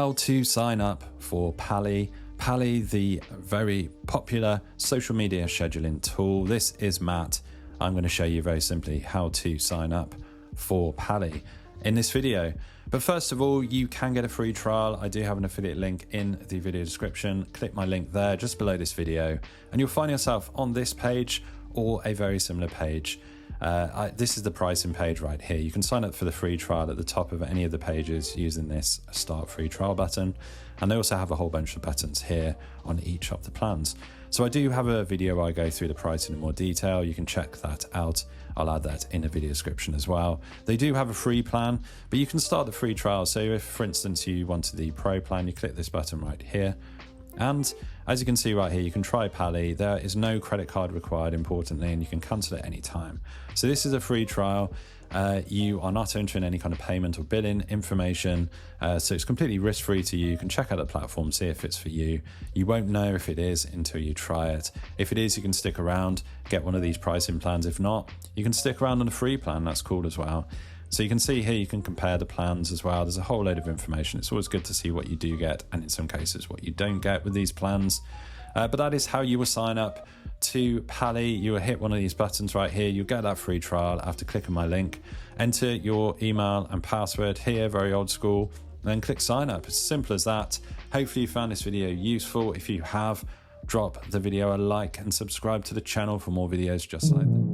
How to sign up for Pallyy. Pallyy, the very popular social media scheduling tool. This is Matt. I'm going to show you very simply how to sign up for Pallyy in this video. But first of all, you can get a free trial. I do have an affiliate link in the video description. Click my link there just below this video and you'll find yourself on this page or a very similar page. This is the pricing page right here. You can sign up for the free trial at the top of any of the pages using this start free trial button. And they also have a whole bunch of buttons here on each of the plans. So I do have a video where I go through the pricing in more detail. You can check that out. I'll add that in the video description as well. They do have a free plan, but you can start the free trial. So if, for instance, you wanted the pro plan, you click this button right here. And as you can see right here, you can try Pallyy. There is no credit card required, importantly, and you can cancel it any time. So this is a free trial. You are not entering any kind of payment or billing information. So it's completely risk-free to you. You can check out the platform, see if it's for you. You won't know if it is until you try it. If it is, you can stick around, get one of these pricing plans. If not, you can stick around on a free plan. That's cool as well. So you can see here, you can compare the plans as well. There's a whole load of information. It's always good to see what you do get, and in some cases what you don't get with these plans. But that is how you will sign up to Pallyy. You will hit one of these buttons right here. You'll get that free trial after clicking my link. Enter your email and password here, very old school, and then click sign up. It's as simple as that. Hopefully you found this video useful. If you have, drop the video a like and subscribe to the channel for more videos just like this.